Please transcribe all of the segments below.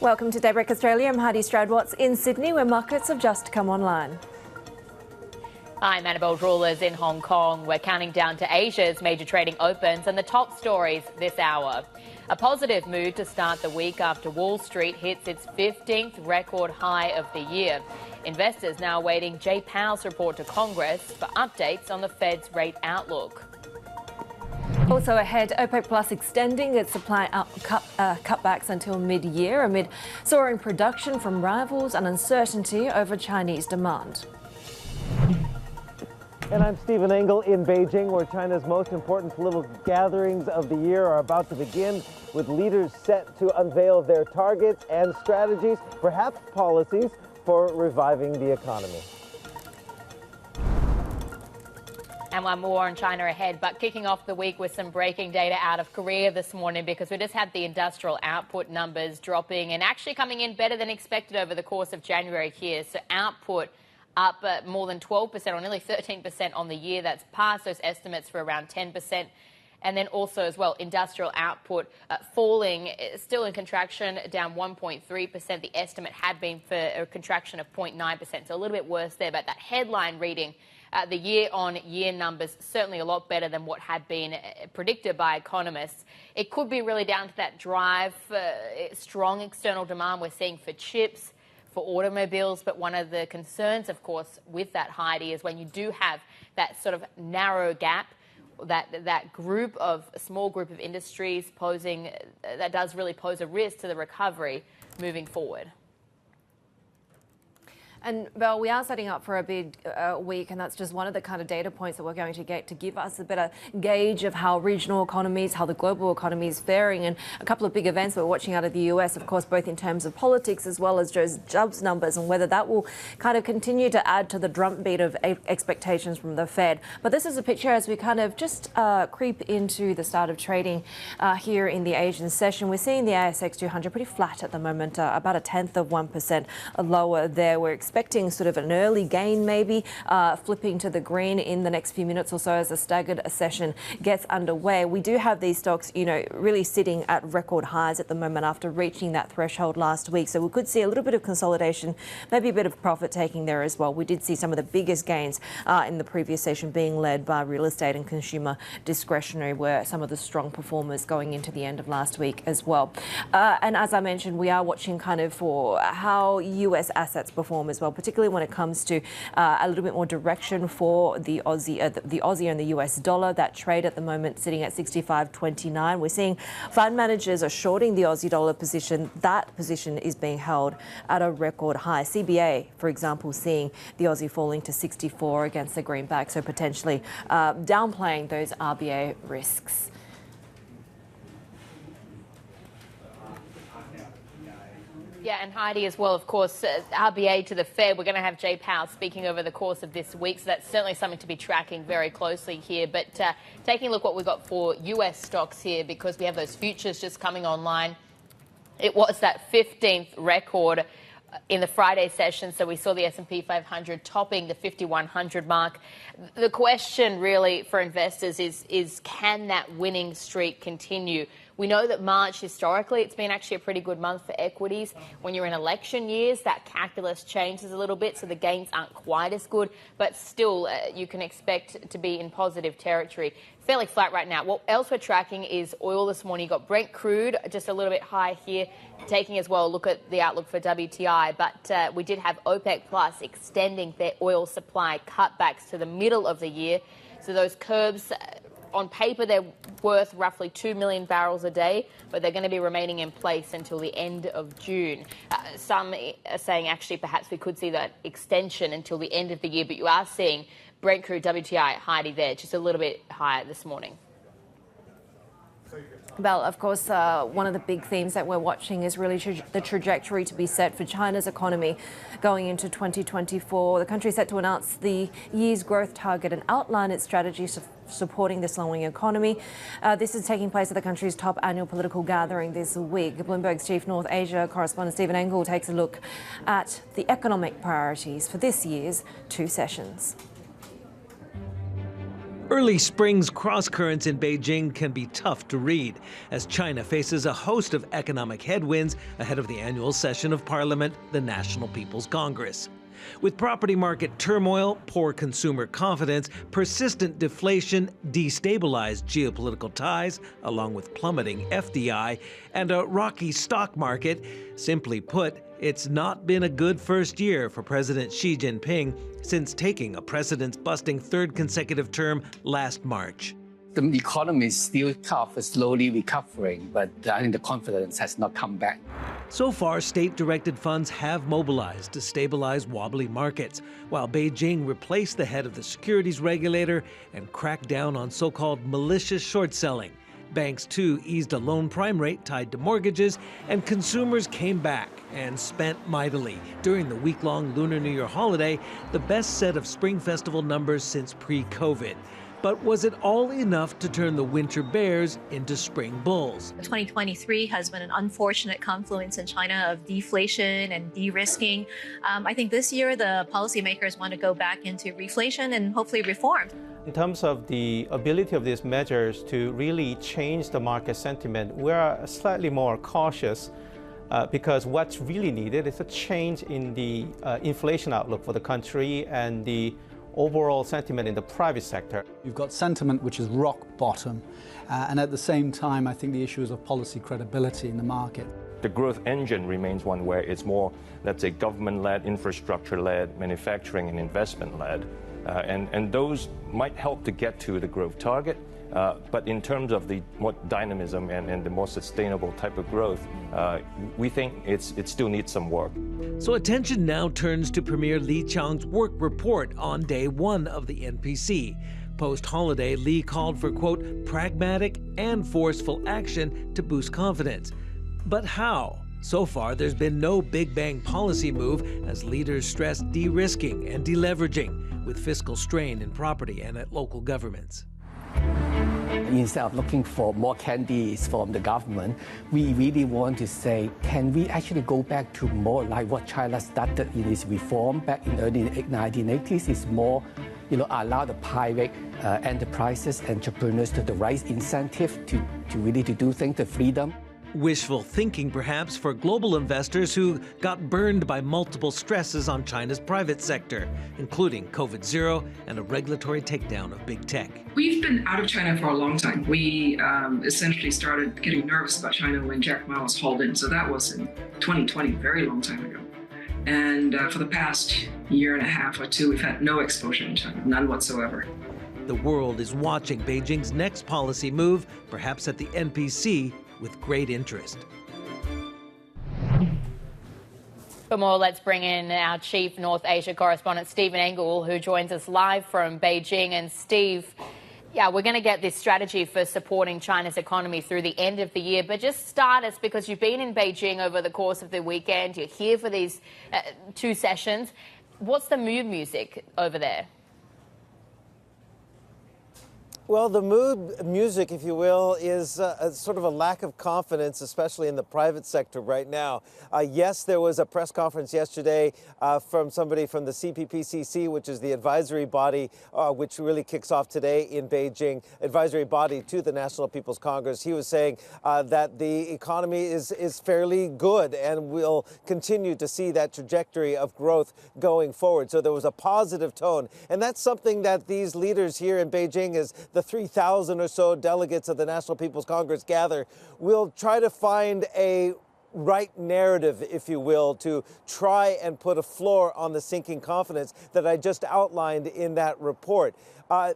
Welcome to Daybreak Australia. I'm Haidi Stroud-Watts in Sydney, where markets have just come online. I'm Annabelle Droulers in Hong Kong. We're counting down to Asia's major trading opens and the top stories this hour. A positive mood to start the week after Wall Street hits its 15th record high of the year. Investors now awaiting Jay Powell's report to Congress for updates on the Fed's rate outlook. Also ahead, OPEC Plus extending its supply cutbacks until mid-year amid soaring production from rivals and uncertainty over Chinese demand. And I'm Stephen Engel in Beijing, where China's most important political gatherings of the year are about to begin, with leaders set to unveil their targets and strategies, perhaps policies, for reviving the economy. And one more on China ahead, but kicking off the week with some breaking data out of Korea this morning, because we just had the industrial output numbers dropping and actually coming in better than expected over the course of January here. So output up more than 12% or nearly 13% on the year. That's past those estimates for around 10%. And then also as well, industrial output falling, still in contraction, down 1.3%. The estimate had been for a contraction of 0.9%, so a little bit worse there. But that headline reading, the year-on-year numbers, certainly a lot better than what had been predicted by economists. It could be really down to that drive for strong external demand we're seeing for chips, for automobiles. But one of the concerns, of course, with that, Heidi, is when you do have that sort of narrow gap, that small group of industries posing, that does really pose a risk to the recovery moving forward. And, Val, we are setting up for a big week, and that's just one of the kind of data points that we're going to get to give us a better gauge of how regional economies, how the global economy is faring, and a couple of big events we're watching out of the US, of course, both in terms of politics as well as those jobs numbers, and whether that will kind of continue to add to the drumbeat of expectations from the Fed. But this is a picture as we kind of just creep into the start of trading here in the Asian session. We're seeing the ASX 200 pretty flat at the moment, about 0.1% lower there. We're expecting sort of an early gain, maybe flipping to the green in the next few minutes or so as the staggered session gets underway. We do have these stocks, really sitting at record highs at the moment after reaching that threshold last week. So we could see a little bit of consolidation, maybe a bit of profit taking there as well. We did see some of the biggest gains in the previous session being led by real estate and consumer discretionary, were some of the strong performers going into the end of last week as well. And as I mentioned, we are watching kind of for how US assets perform as well, particularly when it comes to a little bit more direction for the Aussie and the US dollar. That trade at the moment sitting at 65.29. We're seeing fund managers are shorting the Aussie dollar position. That position is being held at a record high. CBA, for example, seeing the Aussie falling to 64 against the greenback, so potentially downplaying those RBA risks. Yeah, and Heidi as well, of course, RBA to the Fed. We're going to have Jay Powell speaking over the course of this week, so that's certainly something to be tracking very closely here. But taking a look what we've got for US stocks here, because we have those futures just coming online. It was that 15th record in the Friday session, so we saw the S&P 500 topping the 5,100 mark. The question really for investors is can that winning streak continue? We know that March, historically, it's been actually a pretty good month for equities. When you're in election years, that calculus changes a little bit, so the gains aren't quite as good, but still you can expect to be in positive territory. Fairly flat right now. What else we're tracking is oil this morning. You've got Brent crude just a little bit high here, taking as well a look at the outlook for WTI. But we did have OPEC Plus extending their oil supply cutbacks to the middle of the year. So those curbs, on paper, they're worth roughly 2 million barrels a day, but they're going to be remaining in place until the end of June. Some are saying actually perhaps we could see that extension until the end of the year, but you are seeing Brent crude WTI, Heidi, there, just a little bit higher this morning. Well, of course, one of the big themes that we're watching is really the trajectory to be set for China's economy going into 2024. The country is set to announce the year's growth target and outline its strategies supporting the slowing economy. This is taking place at the country's top annual political gathering this week. Bloomberg's chief North Asia correspondent Stephen Engel takes a look at the economic priorities for this year's two sessions. Early spring's cross-currents in Beijing can be tough to read, as China faces a host of economic headwinds ahead of the annual session of Parliament, the National People's Congress. With property market turmoil, poor consumer confidence, persistent deflation, destabilized geopolitical ties, along with plummeting FDI, and a rocky stock market, simply put, it's not been a good first year for President Xi Jinping since taking a precedent-busting third consecutive term last March. The economy is still slowly recovering, but I think the confidence has not come back. So far, state-directed funds have mobilized to stabilize wobbly markets, while Beijing replaced the head of the securities regulator and cracked down on so-called malicious short selling. Banks, too, eased a loan prime rate tied to mortgages, and consumers came back and spent mightily. During the week-long Lunar New Year holiday, the best set of Spring Festival numbers since pre-COVID. But was it all enough to turn the winter bears into spring bulls? 2023 has been an unfortunate confluence in China of deflation and de-risking. I think this year the policymakers want to go back into reflation and hopefully reform. In terms of the ability of these measures to really change the market sentiment, we are slightly more cautious because what's really needed is a change in the inflation outlook for the country and the overall sentiment in the private sector. You've got sentiment which is rock bottom, and at the same time, I think the issues of policy credibility in the market. The growth engine remains one where it's more, let's say, government-led, infrastructure-led, manufacturing and investment-led, and those might help to get to the growth target. But in terms of the more dynamism and the more sustainable type of growth, we think it still needs some work. So attention now turns to Premier Li Qiang's work report on day one of the NPC. Post-holiday, Li called for, quote, pragmatic and forceful action to boost confidence. But how? So far, there's been no big bang policy move as leaders stress de-risking and deleveraging with fiscal strain in property and at local governments. Instead of looking for more candies from the government, we really want to say, can we actually go back to more like what China started in its reform back in the early 1980s? Is more, allow the private enterprises, entrepreneurs to the right incentive to really to do things, the freedom. Wishful thinking, perhaps, for global investors who got burned by multiple stresses on China's private sector, including COVID-0 and a regulatory takedown of big tech. We've been out of China for a long time. We essentially started getting nervous about China when Jack Ma was hauled in. So that was in 2020, very long time ago. And for the past year and a half or two, we've had no exposure in China, none whatsoever. The world is watching Beijing's next policy move, perhaps at the NPC, with great interest. For more, let's bring in our chief North Asia correspondent, Stephen Engel, who joins us live from Beijing. And Steve, we're going to get this strategy for supporting China's economy through the end of the year. But just start us, because you've been in Beijing over the course of the weekend. You're here for these two sessions. What's the mood music over there? Well, the mood music, if you will, is sort of a lack of confidence, especially in the private sector right now. Yes, there was a press conference yesterday from somebody from the CPPCC, which is the advisory body, which really kicks off today in Beijing, advisory body to the National People's Congress. He was saying that the economy is fairly good and we'll continue to see that trajectory of growth going forward. So there was a positive tone. And that's something that these leaders here in Beijing, as the 3,000 or so delegates of the National People's Congress gather, will try to find a right narrative, if you will, to try and put a floor on the sinking confidence that I just outlined in that report.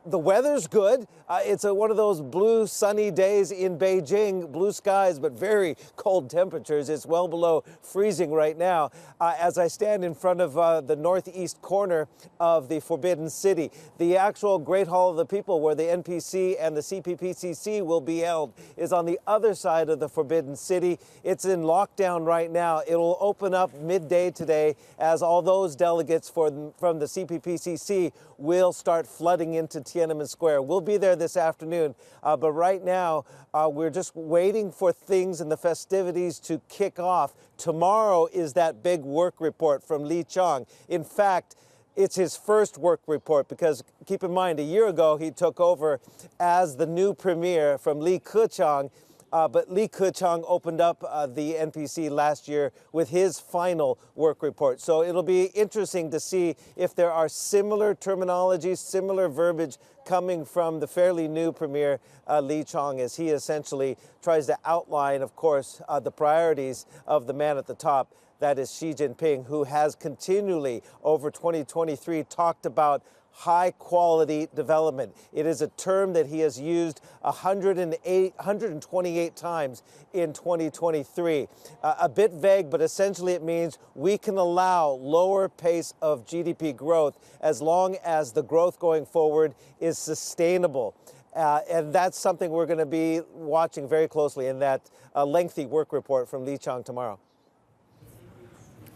The weather's good. It's one of those blue, sunny days in Beijing, blue skies, but very cold temperatures. It's well below freezing right now as I stand in front of the northeast corner of the Forbidden City. The actual Great Hall of the People, where the NPC and the CPPCC will be held, is on the other side of the Forbidden City. It's in lockdown right now. It'll open up midday today as all those delegates from the CPPCC will start flooding into Tiananmen Square. We'll be there this afternoon, but right now we're just waiting for things and the festivities to kick off. Tomorrow is that big work report from Li Qiang. In fact, It's his first work report because, keep in mind, a year ago he took over as the new premier from Li Keqiang. But Li Keqiang opened up the NPC last year with his final work report. So it'll be interesting to see if there are similar terminologies, similar verbiage coming from the fairly new premier Li Keqiang as he essentially tries to outline, of course, the priorities of the man at the top. That is Xi Jinping, who has continually over 2023 talked about high-quality development. It is a term that he has used 128 times in 2023. A bit vague, but essentially it means we can allow lower pace of GDP growth as long as the growth going forward is sustainable. And that's something we're going to be watching very closely in that lengthy work report from Li Keqiang tomorrow.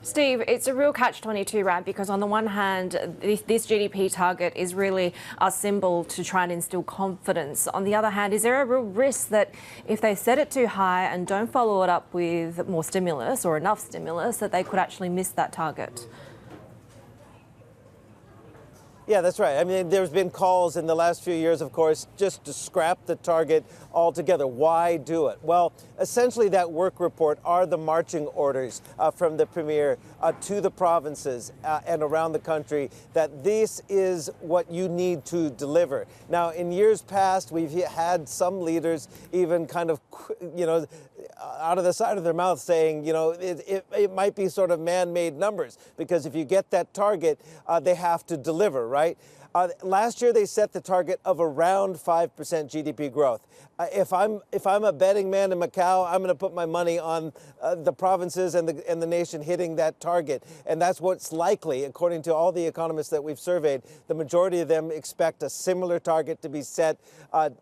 Steve, it's a real catch-22, right? Because on the one hand, this GDP target is really a symbol to try and instill confidence. On the other hand, is there a real risk that if they set it too high and don't follow it up with more stimulus or enough stimulus, that they could actually miss that target? Yeah, that's right. I mean, there's been calls in the last few years, of course, just to scrap the target altogether. Why do it? Well, essentially that work report are the marching orders from the premier to the provinces and around the country that this is what you need to deliver. Now, in years past, we've had some leaders even kind of, out of the side of their mouth saying, it might be sort of man-made numbers because if you get that target, they have to deliver, right? Last year, they set the target of around 5% GDP growth. If I'm a betting man in Macau, I'm going to put my money on the provinces and the nation hitting that target. And that's what's likely, according to all the economists that we've surveyed. The majority of them expect a similar target to be set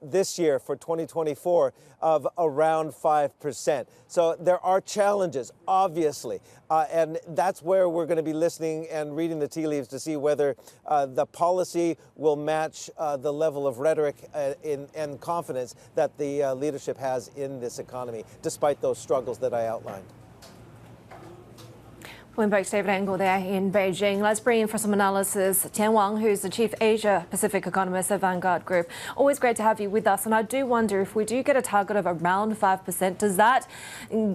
this year for 2024 of around 5%. So there are challenges, obviously. And that's where we're going to be listening and reading the tea leaves to see whether the policy will match the level of rhetoric and confidence that the leadership has in this economy, despite those struggles that I outlined. Bloomberg's David Engel there in Beijing. Let's bring in for some analysis Tian Wang, who's the Chief Asia-Pacific Economist at Vanguard Group. Always great to have you with us. And I do wonder if we do get a target of around 5%, does that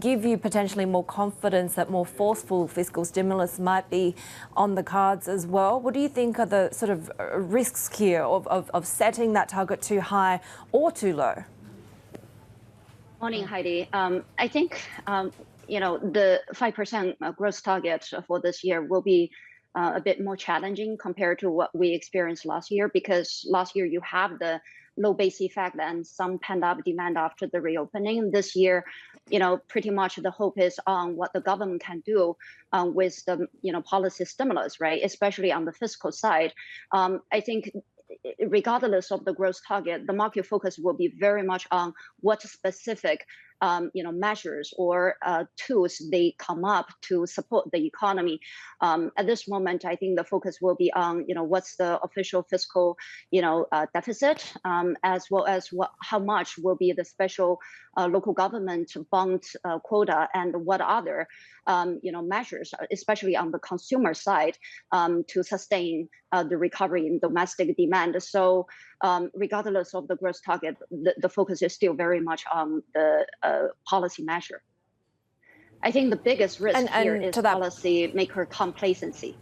give you potentially more confidence that more forceful fiscal stimulus might be on the cards as well? What do you think are the sort of risks here of setting that target too high or too low? Morning, Heidi. I think the 5% growth target for this year will be a bit more challenging compared to what we experienced last year, because last year you have the low base effect and some pent-up demand after the reopening. This year, pretty much the hope is on what the government can do with the policy stimulus, right? Especially on the fiscal side. I think regardless of the growth target, the market focus will be very much on what specific measures or tools they come up to support the economy. At this moment, I think the focus will be on, what's the official fiscal, deficit, as well as how much will be the special local government bond quota and what other, measures, especially on the consumer side, to sustain the recovery in domestic demand. So regardless of the growth target, the focus is still very much on the policy measure. I think the biggest risk here is policymaker complacency.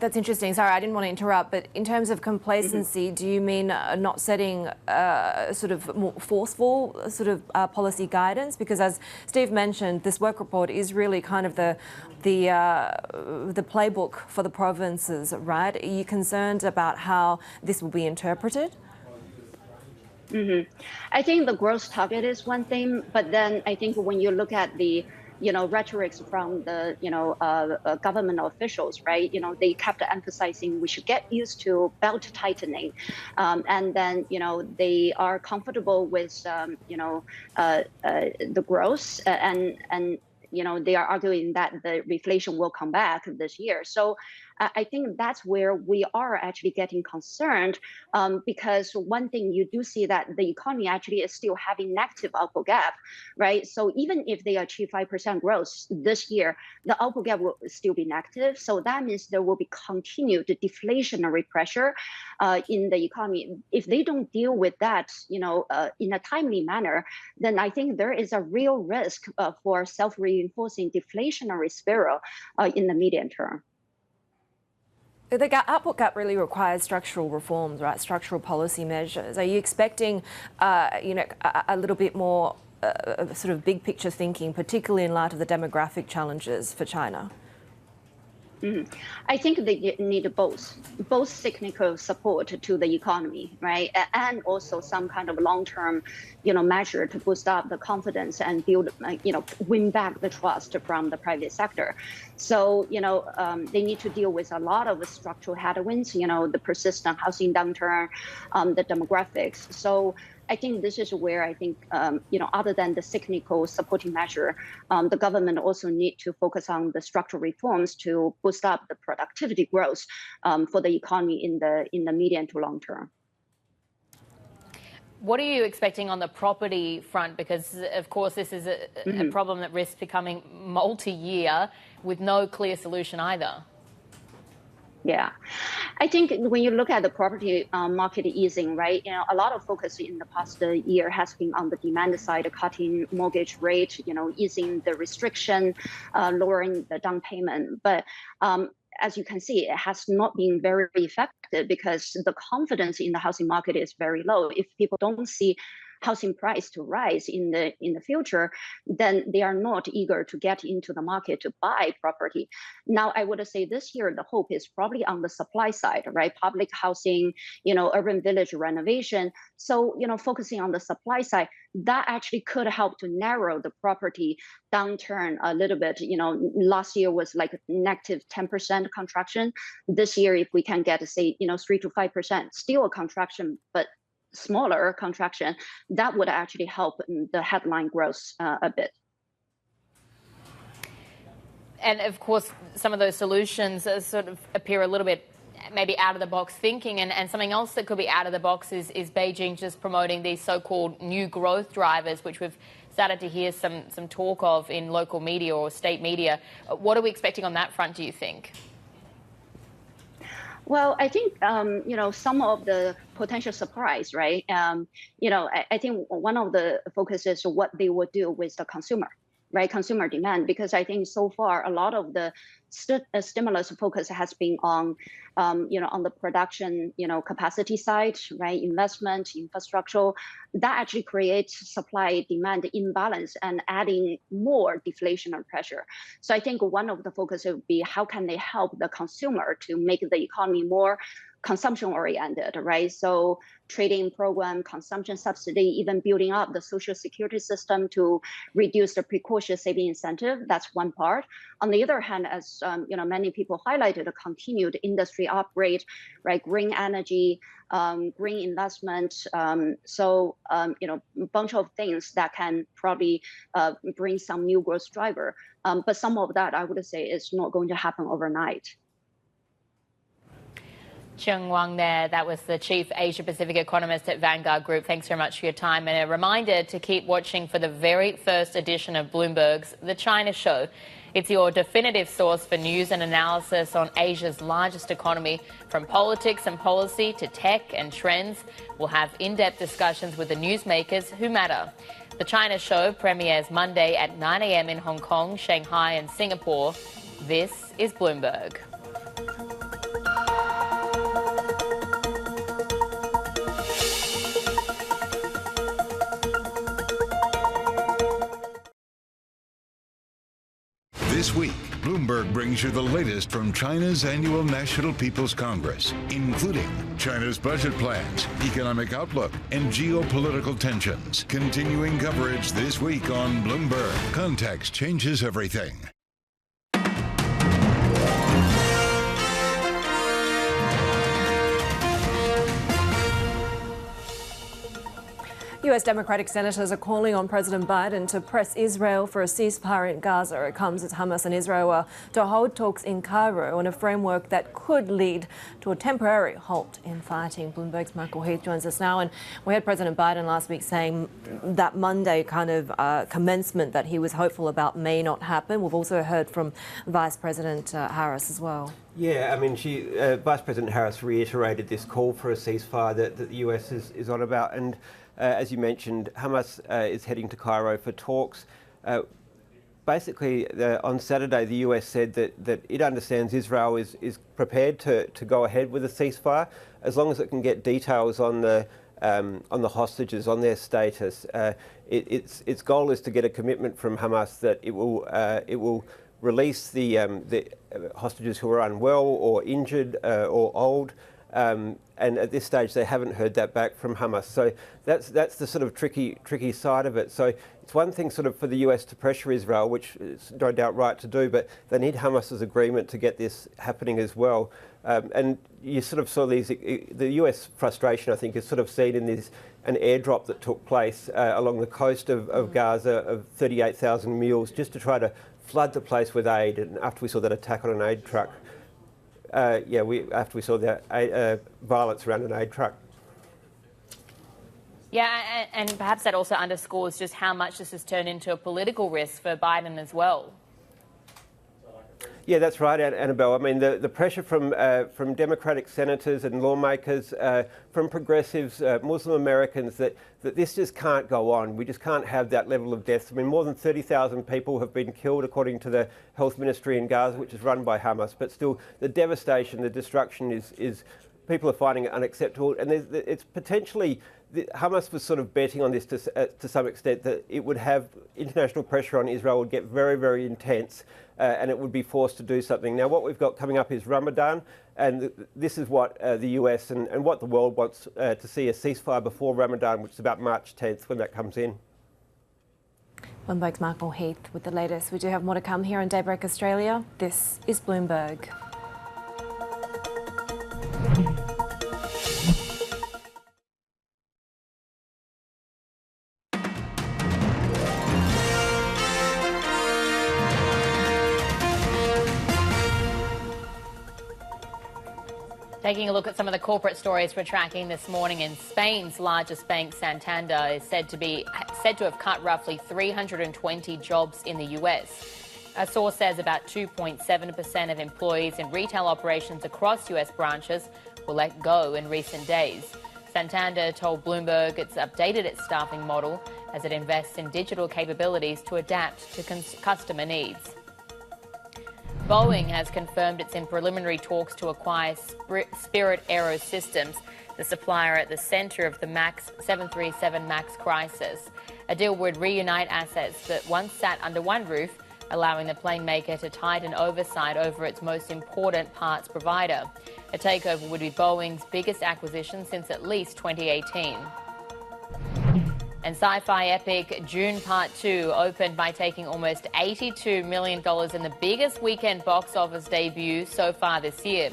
That's interesting. Sorry, I didn't want to interrupt, but in terms of complacency, do you mean not setting sort of more forceful sort of policy guidance? Because as Steve mentioned, this work report is really kind of the playbook for the provinces, right? Are you concerned about how this will be interpreted? I think the growth target is one thing, but then I think when you look at the rhetorics from the, government officials, right? They kept emphasizing we should get used to belt tightening. And then, they are comfortable with, the growth and they are arguing that the reflation will come back this year. So I think that's where we are actually getting concerned, because one thing you do see that the economy actually is still having negative output gap, right? So even if they achieve 5% growth this year, the output gap will still be negative. So that means there will be continued deflationary pressure in the economy. If they don't deal with that, in a timely manner, then I think there is a real risk for self-reinforcing deflationary spiral in the medium term. The output gap really requires structural reforms, right? Structural policy measures. Are you expecting, a little bit more sort of big picture thinking, particularly in light of the demographic challenges for China? I think they need both cyclical support to the economy, right, and also some kind of long-term, measure to boost up the confidence and build, win back the trust from the private sector. So, they need to deal with a lot of structural headwinds, the persistent housing downturn, the demographics. So I think this is where I think, other than the cyclical supporting measure, the government also need to focus on the structural reforms to boost up the productivity growth for the economy in the medium to long term. What are you expecting on the property front? Because, of course, this is a problem that risks becoming multi-year with no clear solution either. Yeah, I think when you look at the property market easing, right, a lot of focus in the past year has been on the demand side, cutting mortgage rate, easing the restriction, lowering the down payment. But as you can see, it has not been very effective because the confidence in the housing market is very low. If people don't see housing price to rise in the future, then they are not eager to get into the market to buy property. Now, I would say this year, the hope is probably on the supply side, right? Public housing, urban village renovation. So, focusing on the supply side, that actually could help to narrow the property downturn a little bit. Last year was like a negative 10% contraction. This year, if we can get, say, 3 to 5%, still a contraction, but smaller contraction, that would actually help the headline growth a bit. And of course, some of those solutions sort of appear a little bit maybe out of the box thinking, and something else that could be out of the box is Beijing just promoting these so-called new growth drivers, which we've started to hear some talk of in local media or state media. What are we expecting on that front, do you think? Well, I think, some of the potential surprise, right? I think one of the focuses is what they will do with the consumer, right? Consumer demand, because I think so far a lot of the stimulus focus has been on, on the production, capacity side, right? Investment, infrastructure, that actually creates supply demand imbalance and adding more deflationary pressure. So I think one of the focus would be how can they help the consumer to make the economy more consumption oriented, right? So trading program, consumption subsidy, even building up the social security system to reduce the precautionary saving incentive. That's one part. On the other hand, as many people highlighted, a continued industry upgrade, right? Green energy, green investment. So a bunch of things that can probably bring some new growth driver. But some of that, I would say, is not going to happen overnight. Cheng Wang there, that was the Chief Asia-Pacific Economist at Vanguard Group. Thanks very much for your time. And a reminder to keep watching for the very first edition of Bloomberg's The China Show. It's your definitive source for news and analysis on Asia's largest economy, from politics and policy to tech and trends. We'll have in-depth discussions with the newsmakers who matter. The China Show premieres Monday at 9 a.m. in Hong Kong, Shanghai and Singapore. This is Bloomberg. This week, Bloomberg brings you the latest from China's annual National People's Congress, including China's budget plans, economic outlook, and geopolitical tensions. Continuing coverage this week on Bloomberg. Context changes everything. US Democratic senators are calling on President Biden to press Israel for a ceasefire in Gaza. It comes as Hamas and Israel are to hold talks in Cairo on a framework that could lead to a temporary halt in fighting. Bloomberg's Michael Heath joins us now, and we had President Biden last week saying that Monday kind of commencement that he was hopeful about may not happen. We've also heard from Vice President Harris as well. Yeah, I mean, Vice President Harris reiterated this call for a ceasefire that the US is on about. And as you mentioned, Hamas is heading to Cairo for talks. Basically, on Saturday, the US said that it understands Israel is prepared to go ahead with a ceasefire as long as it can get details on the hostages, on their status. Its goal is to get a commitment from Hamas that it will release the hostages who are unwell or injured or old. And at this stage, they haven't heard that back from Hamas. So that's the sort of tricky side of it. So it's one thing sort of for the US to pressure Israel, which is no doubt right to do, but they need Hamas's agreement to get this happening as well. And you sort of saw the US frustration, I think, is sort of seen in an airdrop that took place along the coast of Gaza of 38,000 meals just to try to flood the place with aid. And after we saw that attack on an aid truck, after we saw the violence around an aid truck. Yeah, and perhaps that also underscores just how much this has turned into a political risk for Biden as well. Yeah, that's right, Annabelle. I mean, the pressure from Democratic senators and lawmakers, from progressives, Muslim Americans, that this just can't go on. We just can't have that level of deaths. I mean, more than 30,000 people have been killed, according to the health ministry in Gaza, which is run by Hamas. But still, the devastation, the destruction is people are finding it unacceptable. And it's potentially, Hamas was sort of betting on this to some extent, that it would have international pressure on Israel would get very, very intense. And it would be forced to do something. Now, what we've got coming up is Ramadan, and this is what the US and what the world wants to see, a ceasefire before Ramadan, which is about March 10th when that comes in. Bloomberg's Michael Heath with the latest. We do have more to come here on Daybreak Australia. This is Bloomberg. Taking a look at some of the corporate stories we're tracking this morning, in Spain's largest bank, Santander, is said to have cut roughly 320 jobs in the US. A source says about 2.7% of employees in retail operations across US branches were let go in recent days. Santander told Bloomberg it's updated its staffing model as it invests in digital capabilities to adapt to customer needs. Boeing has confirmed it's in preliminary talks to acquire Spirit Aerosystems, the supplier at the centre of the 737 MAX crisis. A deal would reunite assets that once sat under one roof, allowing the plane maker to tighten oversight over its most important parts provider. A takeover would be Boeing's biggest acquisition since at least 2018. And sci-fi epic Dune Part 2 opened by taking almost $82 million in the biggest weekend box office debut so far this year.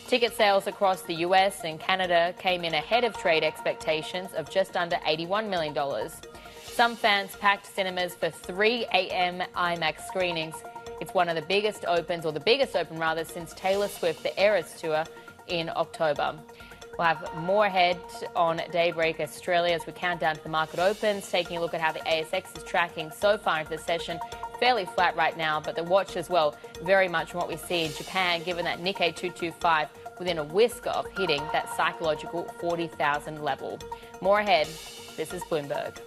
Ticket sales across the US and Canada came in ahead of trade expectations of just under $81 million. Some fans packed cinemas for 3 a.m. IMAX screenings. It's one of the biggest opens, or the biggest open rather, since Taylor Swift the Eras Tour in October. We'll have more ahead on Daybreak Australia as we count down to the market opens, taking a look at how the ASX is tracking so far into the session. Fairly flat right now, but the watch as well, very much from what we see in Japan, given that Nikkei 225 within a whisker of hitting that psychological 40,000 level. More ahead. This is Bloomberg.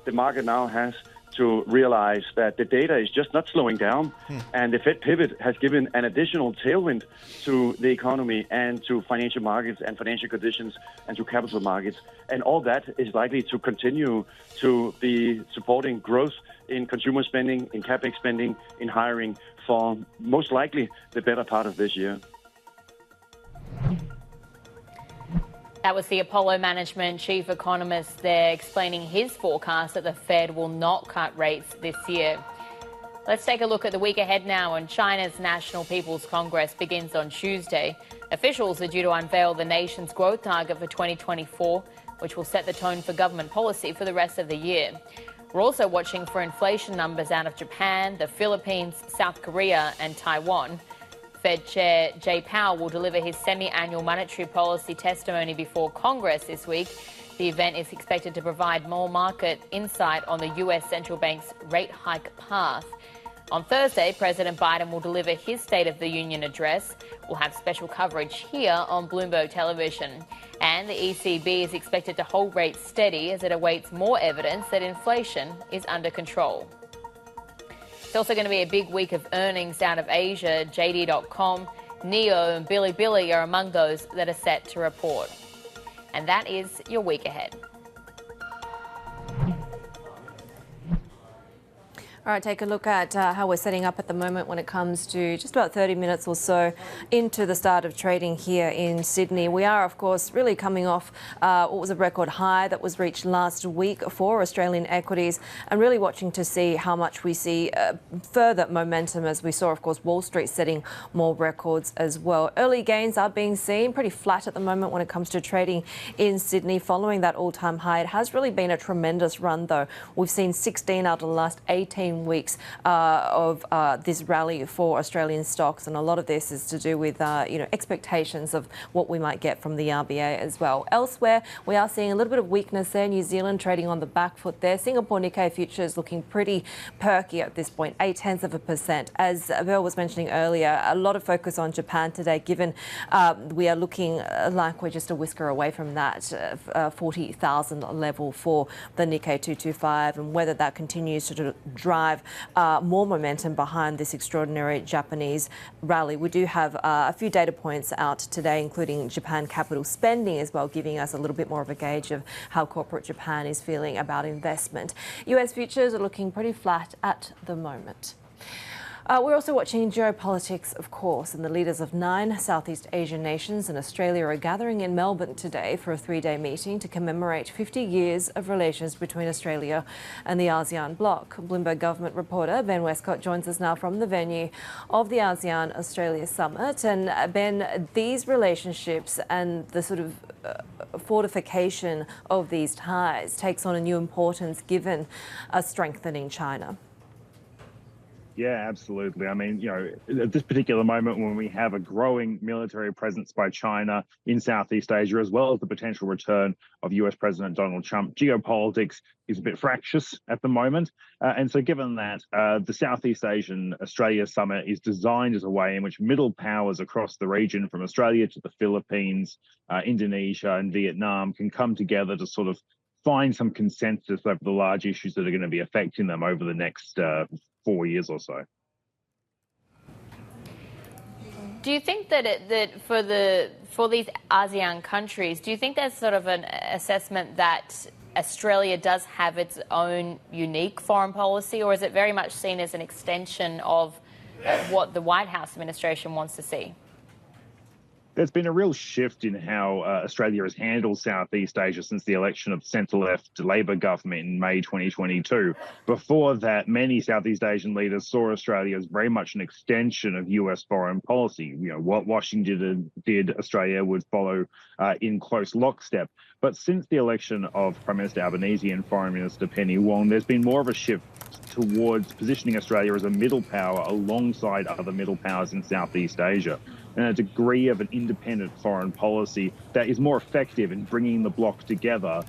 The market now has to realize that the data is just not slowing down, and the Fed pivot has given an additional tailwind to the economy and to financial markets and financial conditions and to capital markets. And all that is likely to continue to be supporting growth in consumer spending, in capex spending, in hiring for most likely the better part of this year. That was the Apollo Management chief economist there explaining his forecast that the Fed will not cut rates this year. Let's take a look at the week ahead now, and China's National People's Congress begins on Tuesday. Officials are due to unveil the nation's growth target for 2024, which will set the tone for government policy for the rest of the year. We're also watching for inflation numbers out of Japan, the Philippines, South Korea and Taiwan. Fed Chair Jay Powell will deliver his semi-annual monetary policy testimony before Congress this week. The event is expected to provide more market insight on the US central bank's rate hike path. On Thursday, President Biden will deliver his State of the Union address. We'll have special coverage here on Bloomberg Television. And the ECB is expected to hold rates steady as it awaits more evidence that inflation is under control. It's also going to be a big week of earnings out of Asia. JD.com, NEO and Bilibili are among those that are set to report. And that is your week ahead. All right, take a look at how we're setting up at the moment when it comes to just about 30 minutes or so into the start of trading here in Sydney. We are, of course, really coming off what was a record high that was reached last week for Australian equities, and really watching to see how much we see further momentum, as we saw, of course, Wall Street setting more records as well. Early gains are being seen, pretty flat at the moment when it comes to trading in Sydney following that all-time high. It has really been a tremendous run, though. We've seen 16 out of the last 18 weeks of this rally for Australian stocks, and a lot of this is to do with expectations of what we might get from the RBA as well. Elsewhere, we are seeing a little bit of weakness there. New Zealand trading on the back foot there. Singapore Nikkei futures looking pretty perky at this point, 0.8%. As Bill was mentioning earlier, a lot of focus on Japan today, given we are looking like we're just a whisker away from that 40,000 level for the Nikkei 225, and whether that continues to drive more momentum behind this extraordinary Japanese rally. We do have a few data points out today, including Japan capital spending as well, giving us a little bit more of a gauge of how corporate Japan is feeling about investment. US futures are looking pretty flat at the moment. We're also watching geopolitics, of course, and the leaders of 9 Southeast Asian nations and Australia are gathering in Melbourne today for a 3-day meeting to commemorate 50 years of relations between Australia and the ASEAN bloc. Bloomberg government reporter Ben Westcott joins us now from the venue of the ASEAN-Australia summit. And Ben, these relationships and the sort of fortification of these ties takes on a new importance given a strengthening China. Yeah, absolutely. I mean, at this particular moment when we have a growing military presence by China in Southeast Asia, as well as the potential return of US President Donald Trump, geopolitics is a bit fractious at the moment. And so given that, the Southeast Asian Australia Summit is designed as a way in which middle powers across the region, from Australia to the Philippines, Indonesia and Vietnam, can come together to sort of find some consensus over the large issues that are going to be affecting them over the next 4 years or so. Do you think that for these ASEAN countries, do you think there's sort of an assessment that Australia does have its own unique foreign policy, or is it very much seen as an extension of what the White House administration wants to see? There's been a real shift in how Australia has handled Southeast Asia since the election of the centre-left Labor government in May 2022. Before that, many Southeast Asian leaders saw Australia as very much an extension of US foreign policy. What Washington did, Australia would follow in close lockstep. But since the election of Prime Minister Albanese and Foreign Minister Penny Wong, there's been more of a shift towards positioning Australia as a middle power alongside other middle powers in Southeast Asia, and a degree of an independent foreign policy that is more effective in bringing the bloc together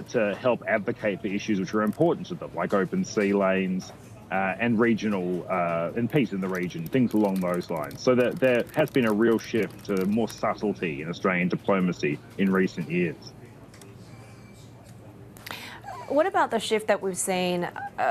to help advocate for issues which are important to them, like open sea lanes and regional and peace in the region, things along those lines. So that there has been a real shift to more subtlety in Australian diplomacy in recent years. What about the shift that we've seen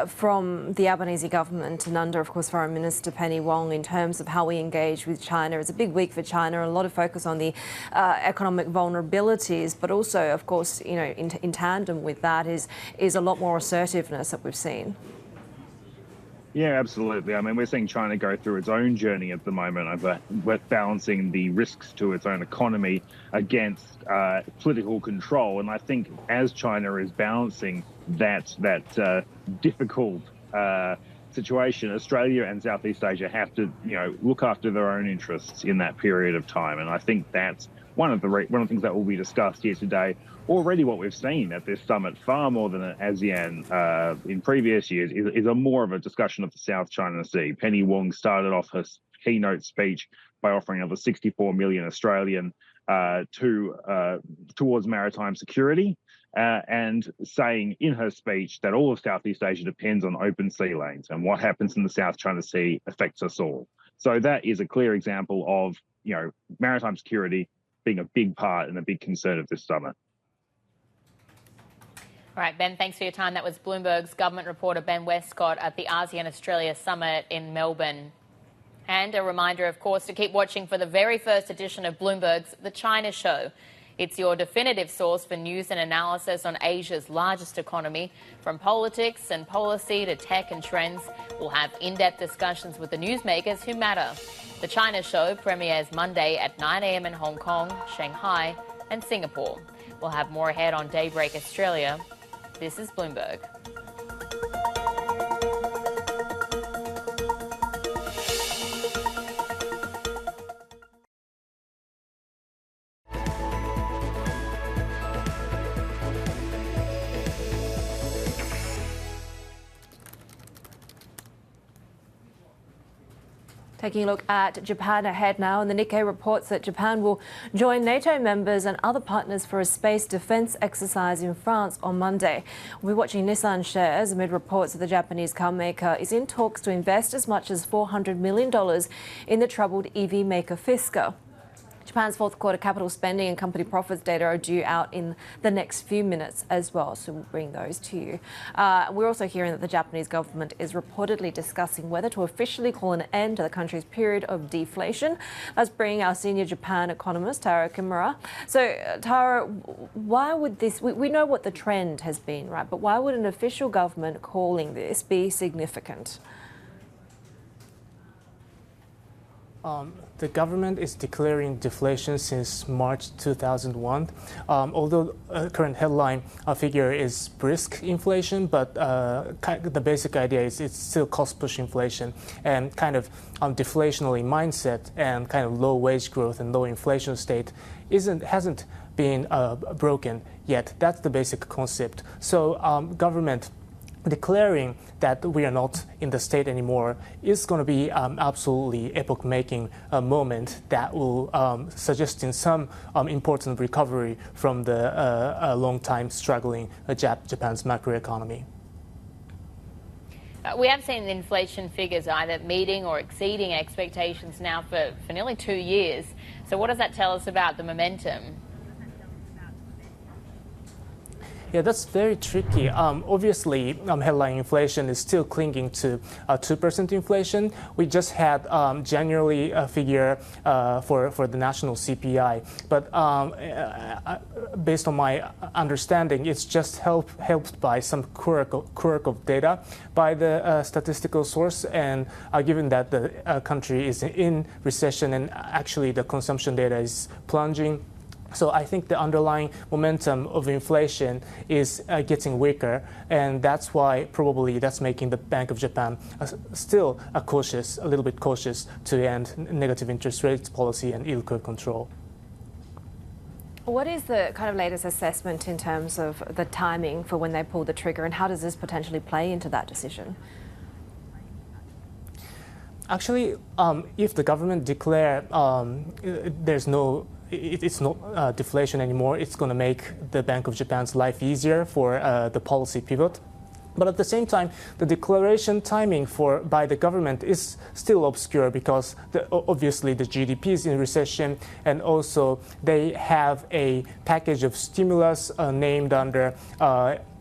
from the Albanese government and under, of course, Foreign Minister Penny Wong in terms of how we engage with China? It's a big week for China, a lot of focus on the economic vulnerabilities, but also, of course, in tandem with that is a lot more assertiveness that we've seen. Yeah, absolutely. I mean, we're seeing China go through its own journey at the moment of balancing the risks to its own economy against political control. And I think as China is balancing that difficult situation, Australia and Southeast Asia have to, look after their own interests in that period of time. And I think that's one of the things that will be discussed here today. Already what we've seen at this summit, far more than an ASEAN in previous years, is a more of a discussion of the South China Sea. Penny Wong started off her keynote speech by offering another 64 million Australian towards maritime security, and saying in her speech that all of Southeast Asia depends on open sea lanes, and what happens in the South China Sea affects us all. So that is a clear example of, maritime security being a big part and a big concern of this summit. All right, Ben, thanks for your time. That was Bloomberg's government reporter Ben Westcott at the ASEAN-Australia Summit in Melbourne. And a reminder, of course, to keep watching for the very first edition of Bloomberg's The China Show. It's your definitive source for news and analysis on Asia's largest economy. From politics and policy to tech and trends, we'll have in-depth discussions with the newsmakers who matter. The China Show premieres Monday at 9 a.m. in Hong Kong, Shanghai and Singapore. We'll have more ahead on Daybreak Australia. This is Bloomberg. Taking a look at Japan ahead now, and the Nikkei reports that Japan will join NATO members and other partners for a space defense exercise in France on Monday. We're watching Nissan shares amid reports that the Japanese car maker is in talks to invest as much as $400 million in the troubled EV maker Fisker. Japan's fourth quarter capital spending and company profits data are due out in the next few minutes as well, so we'll bring those to you. We're also hearing that the Japanese government is reportedly discussing whether to officially call an end to the country's period of deflation. Let's bring our senior Japan economist, Tara Kimura. So, Tara, why would this, we know what the trend has been, right? But why would an official government calling this be significant? The government is declaring deflation since March 2001. Although current headline figure is brisk inflation, but the basic idea is it's still cost-push inflation, and kind of deflationary mindset and kind of low wage growth and low inflation state hasn't been broken yet. That's the basic concept. So government declaring that we are not in the state anymore is going to be absolutely epoch-making moment that will suggest in some important recovery from the long time struggling Japan's macroeconomy. We have seen inflation figures either meeting or exceeding expectations now for nearly 2 years. So what does that tell us about the momentum? Yeah, that's very tricky. Obviously, headline inflation is still clinging to 2% inflation. We just had January figure for the national CPI, but based on my understanding, it's just helped by some quirk of data by the statistical source, and given that the country is in recession and actually the consumption data is plunging. So I think the underlying momentum of inflation is getting weaker, and that's why probably that's making the Bank of Japan still a little bit cautious to end negative interest rates policy and yield curve control. What is the kind of latest assessment in terms of the timing for when they pull the trigger, and how does this potentially play into that decision? Actually, if the government declare it's not deflation anymore, it's going to make the Bank of Japan's life easier for the policy pivot. But at the same time, the declaration timing by the government is still obscure because obviously the GDP is in recession, and also they have a package of stimulus named under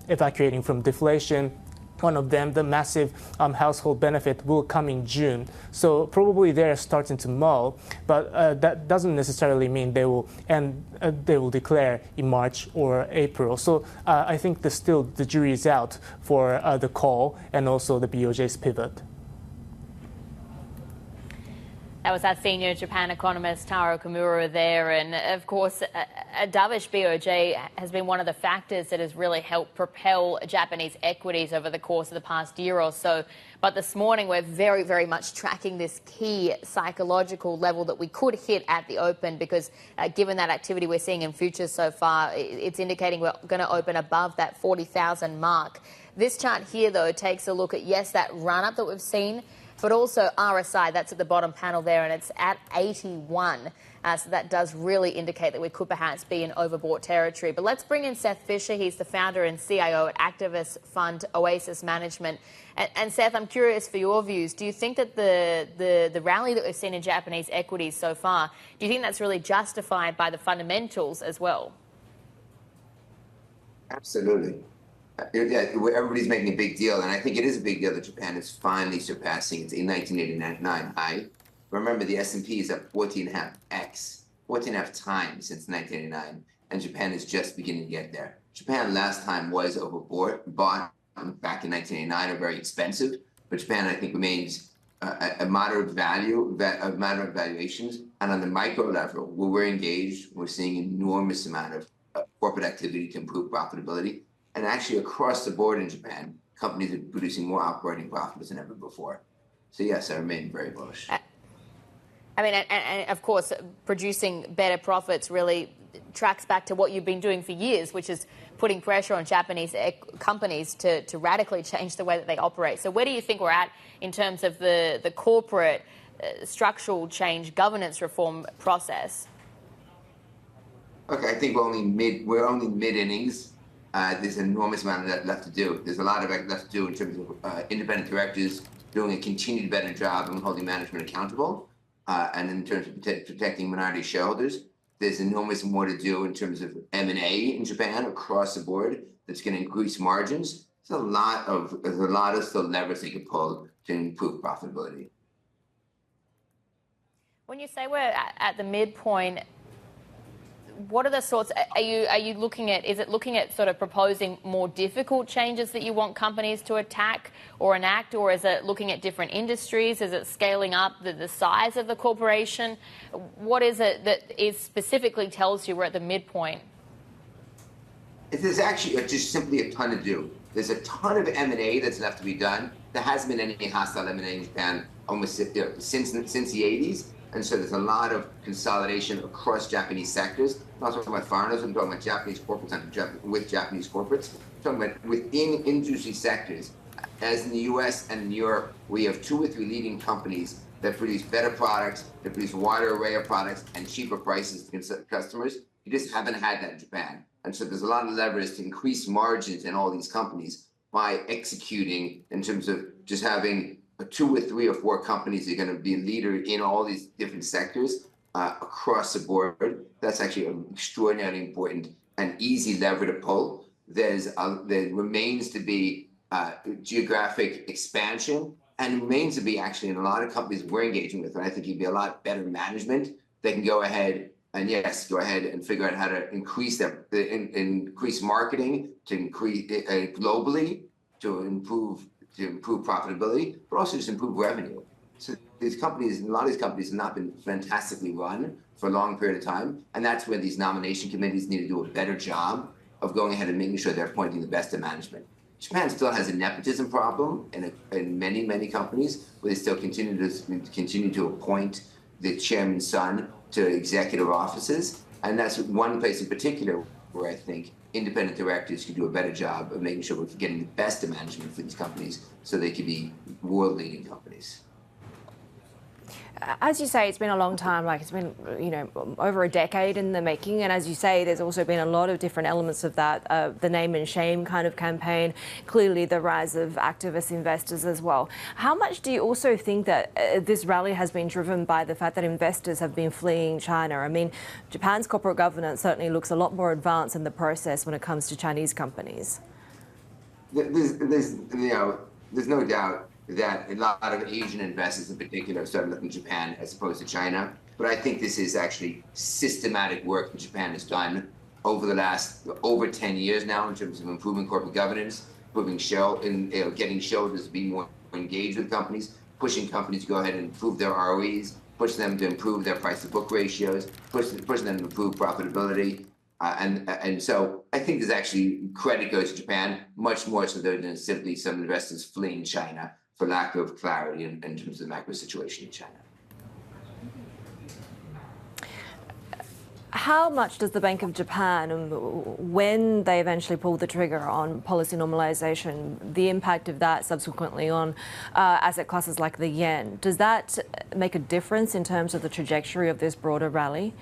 evacuating from deflation. One of them, the massive household benefit, will come in June. So probably they're starting to mull, but that doesn't necessarily mean they will declare in March or April. So I think the jury is out for the call and also the BOJ's pivot. That was our senior Japan economist, Taro Kimura, there. And of course, a dovish BOJ has been one of the factors that has really helped propel Japanese equities over the course of the past year or so. But this morning, we're very, very much tracking this key psychological level that we could hit at the open, because given that activity we're seeing in futures so far, it's indicating we're going to open above that 40,000 mark. This chart here, though, takes a look at, yes, that run-up that we've seen, but also RSI, that's at the bottom panel there, and it's at 81. So that does really indicate that we could perhaps be in overbought territory. But let's bring in Seth Fisher. He's the founder and CIO at activist fund Oasis Management. And Seth, I'm curious for your views. Do you think that the rally that we've seen in Japanese equities so far, do you think that's really justified by the fundamentals as well? Absolutely. Yeah, everybody's making a big deal, and I think it is a big deal that Japan is finally surpassing its 1989 high. Remember, the S&P is up 14.5x, 14.5 times since 1989, and Japan is just beginning to get there. Japan last time was overbought, bought back in 1989, are very expensive, but Japan, I think, remains a moderate value, moderate valuations, and on the micro level, where we're engaged, we're seeing an enormous amount of corporate activity to improve profitability. And actually, across the board in Japan, companies are producing more operating profits than ever before. So yes, I remain very bullish. I mean, and of course, producing better profits really tracks back to what you've been doing for years, which is putting pressure on Japanese companies to radically change the way that they operate. So where do you think we're at in terms of the corporate structural change, governance reform process? Okay, I think we're only mid-innings. There's an enormous amount of that left to do. There's a lot of that left to do in terms of independent directors doing a continued better job of holding management accountable. And in terms of protecting minority shareholders, there's enormous more to do in terms of M&A in Japan across the board that's going to increase margins. There's a lot of still levers they can pull to improve profitability. When you say we're at the midpoint, what are the sorts, are you looking at, is it looking at sort of proposing more difficult changes that you want companies to attack or enact, or is it looking at different industries? Is it scaling up the size of the corporation? What is it that is specifically tells you we're at the midpoint? There's actually just simply a ton to do. There's a ton of M&A that's left to be done. There hasn't been any hostile M&A in Japan almost since the 80s. And so there's a lot of consolidation across Japanese sectors. I'm not talking about foreigners, I'm talking about Japanese corporates with Japanese corporates. I'm talking about within industry sectors. As in the US and in Europe, we have 2 or 3 leading companies that produce better products, that produce a wider array of products and cheaper prices to customers. You just haven't had that in Japan. And so there's a lot of leverage to increase margins in all these companies by executing in terms of just having 2 or 3 or 4 companies that are going to be a leader in all these different sectors across the board. That's actually an extraordinarily important and easy lever to pull. There remains to be geographic expansion, and remains to be actually in a lot of companies we're engaging with, and I think you'd be a lot better management that can go ahead and figure out how to increase increase marketing, to increase globally, to improve profitability, but also just improve revenue. So these companies, a lot of these companies have not been fantastically run for a long period of time, and that's where these nomination committees need to do a better job of going ahead and making sure they're appointing the best in management. Japan still has a nepotism problem in many companies, where they still continue to appoint the chairman's son to executive offices, and that's one place in particular where I think independent directors can do a better job of making sure we're getting the best of management for these companies so they can be world-leading companies. As you say, it's been a long time, like it's been, over a decade in the making. And as you say, there's also been a lot of different elements of that, the name and shame kind of campaign, clearly the rise of activist investors as well. How much do you also think that this rally has been driven by the fact that investors have been fleeing China? I mean, Japan's corporate governance certainly looks a lot more advanced in the process when it comes to Chinese companies. There's no doubt that a lot of Asian investors in particular started looking at Japan as opposed to China. But I think this is actually systematic work that Japan has done over the last over 10 years now in terms of improving corporate governance, getting shareholders to be more engaged with companies, pushing companies to go ahead and improve their ROEs, push them to improve their price-to-book ratios, push them to improve profitability. And so I think there's actually credit goes to Japan, much more so than simply some investors fleeing China for lack of clarity in terms of the macro situation in China. How much does the Bank of Japan, when they eventually pull the trigger on policy normalization, the impact of that subsequently on asset classes like the yen, does that make a difference in terms of the trajectory of this broader rally?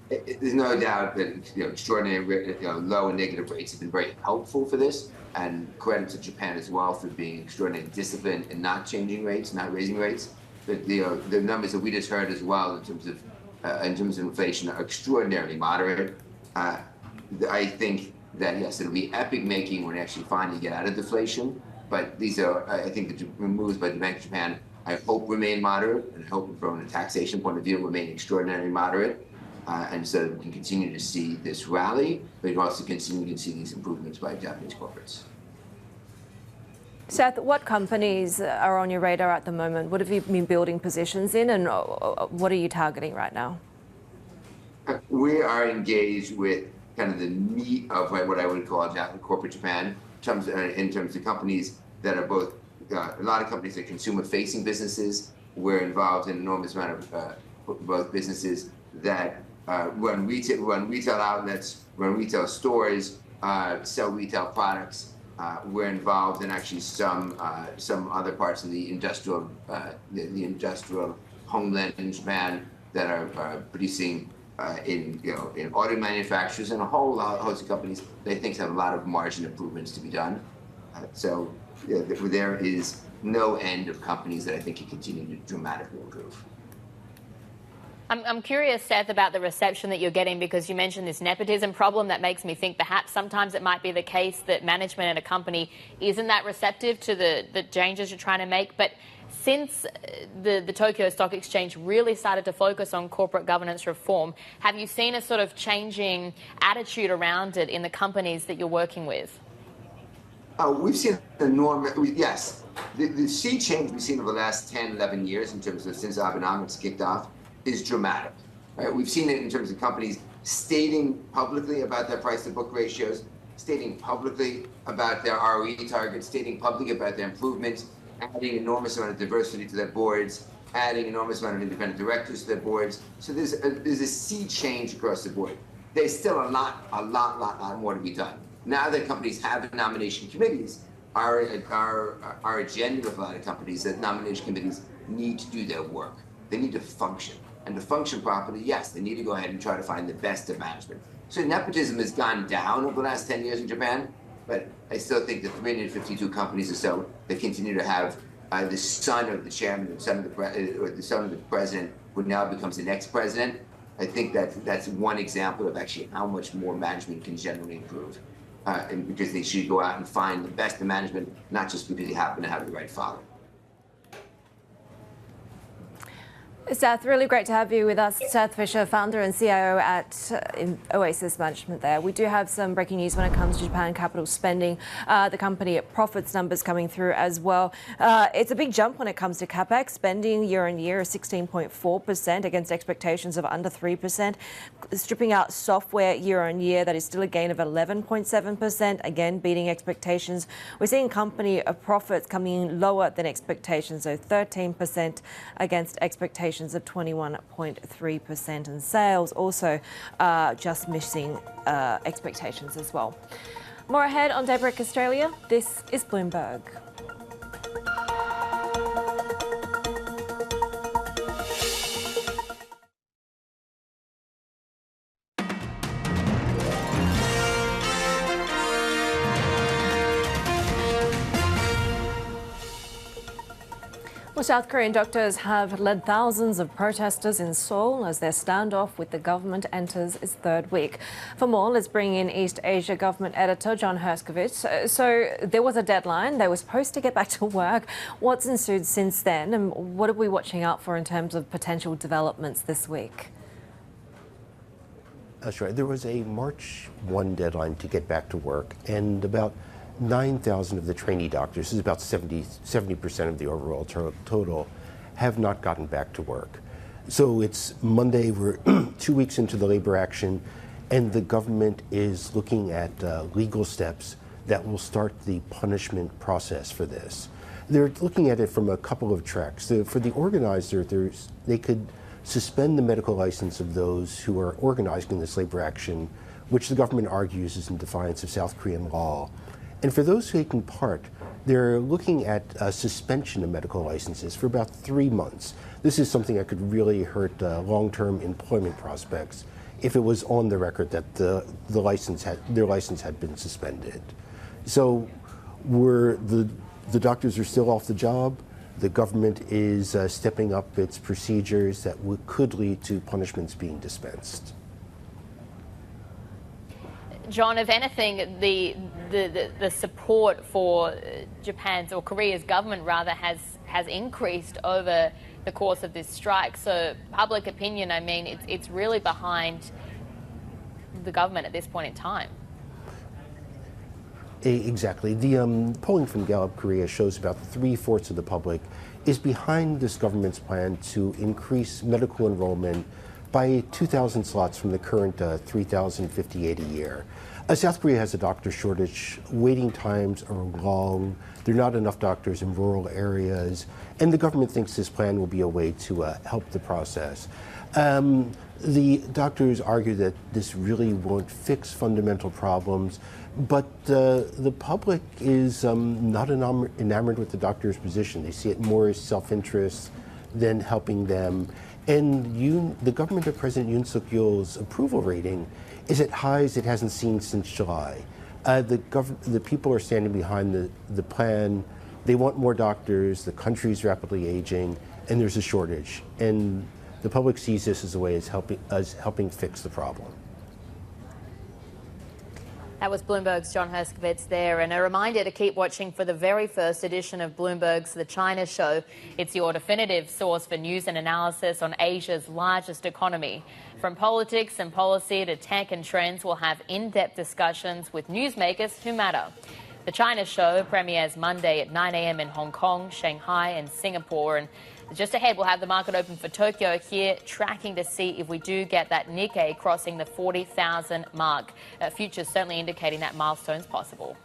There's no doubt that extraordinary low and negative rates have been very helpful for this, and credit to Japan as well for being extraordinarily disciplined and not changing rates, not raising rates. But the numbers that we just heard as well in terms of inflation are extraordinarily moderate. I think that yes, it'll be epic making when we actually finally get out of deflation. But these are, I think, the moves by the Bank of Japan, I hope remain moderate, and I hope from a taxation point of view remain extraordinarily moderate. And so we can continue to see this rally, but we also continue to see these improvements by Japanese corporates. Seth, what companies are on your radar at the moment? What have you been building positions in, and what are you targeting right now? We are engaged with kind of the meat of what I would call corporate Japan, in terms of companies that are both, a lot of companies that are consumer-facing businesses. We're involved in an enormous amount of both businesses that run retail outlets, run retail stores, sell retail products. We're involved in actually some other parts of the industrial homeland in Japan that are producing in auto manufacturers and a whole host of companies that I think have a lot of margin improvements to be done. So there is no end of companies that I think can continue to dramatically improve. I'm curious, Seth, about the reception that you're getting, because you mentioned this nepotism problem. That makes me think perhaps sometimes it might be the case that management at a company isn't that receptive to the changes you're trying to make. But since the Tokyo Stock Exchange really started to focus on corporate governance reform, have you seen a sort of changing attitude around it in the companies that you're working with? We've seen enormous, yes. The sea change we've seen over the last 10, 11 years in terms of since Abenomics kicked off is dramatic. Right? We've seen it in terms of companies stating publicly about their price-to-book ratios, stating publicly about their ROE targets, stating publicly about their improvements, adding enormous amount of diversity to their boards, adding enormous amount of independent directors to their boards. So there's a sea change across the board. There's still a lot more to be done. Now that companies have nomination committees, our agenda with a lot of companies that nomination committees need to do their work. They need to function. And to function properly, yes, they need to go ahead and try to find the best of management. So nepotism has gone down over the last 10 years in Japan, but I still think the 352 companies or so that continue to have the son of the chairman, the son of the president, who now becomes the next president. I think that's one example of actually how much more management can generally improve. And because they should go out and find the best of management, not just because you happen to have the right father. Seth, really great to have you with us. Seth Fisher, founder and CIO at Oasis Management there. We do have some breaking news when it comes to Japan capital spending. The company profits numbers coming through as well. It's a big jump when it comes to capex spending year on year, 16.4% against expectations of under 3%. Stripping out software year on year, that is still a gain of 11.7%, again beating expectations. We're seeing company profits coming in lower than expectations, so 13% against expectations of 21.3%, and sales also just missing expectations as well. More ahead on Daybreak Australia. This is Bloomberg. Well, South Korean doctors have led thousands of protesters in Seoul as their standoff with the government enters its third week. For more, let's bring in East Asia government editor John Herskovich. So there was a deadline. They were supposed to get back to work. What's ensued since then, and what are we watching out for in terms of potential developments this week? That's right. There was a March 1 deadline to get back to work, and about 9,000 of the trainee doctors, this is about 70% of the overall total, have not gotten back to work. So it's Monday, we're 2 weeks into the labor action, and the government is looking at legal steps that will start the punishment process for this. They're looking at it from a couple of tracks. For the organizer, they could suspend the medical license of those who are organizing this labor action, which the government argues is in defiance of South Korean law. And for those taking part, they're looking at a suspension of medical licenses for about 3 months. This is something that could really hurt long-term employment prospects if it was on the record that their license had been suspended. So the doctors are still off the job. The government is stepping up its procedures that could lead to punishments being dispensed. John, if anything, the support for Japan's or Korea's government rather has increased over the course of this strike. So public opinion, I mean, it's really behind the government at this point in time. Exactly. The polling from Gallup Korea shows about 3/4 of the public is behind this government's plan to increase medical enrollment by 2,000 slots from the current 3,058 a year. South Korea has a doctor shortage. Waiting times are long. There are not enough doctors in rural areas. And the government thinks this plan will be a way to help the process. The doctors argue that this really won't fix fundamental problems, but the public is not enamored with the doctor's position. They see it more as self-interest than helping them. And the government of President Yoon Suk-yeol's approval rating is at highs it hasn't seen since July. The people are standing behind the plan. They want more doctors. The country's rapidly aging, and there's a shortage. And the public sees this as a way as helping fix the problem. That was Bloomberg's John Herskovitz there. And a reminder to keep watching for the very first edition of Bloomberg's The China Show. It's your definitive source for news and analysis on Asia's largest economy. From politics and policy to tech and trends, we'll have in-depth discussions with newsmakers who matter. The China Show premieres Monday at 9 a.m. in Hong Kong, Shanghai and Singapore. And just ahead, we'll have the market open for Tokyo here, tracking to see if we do get that Nikkei crossing the 40,000 mark. Futures certainly indicating that milestone's possible.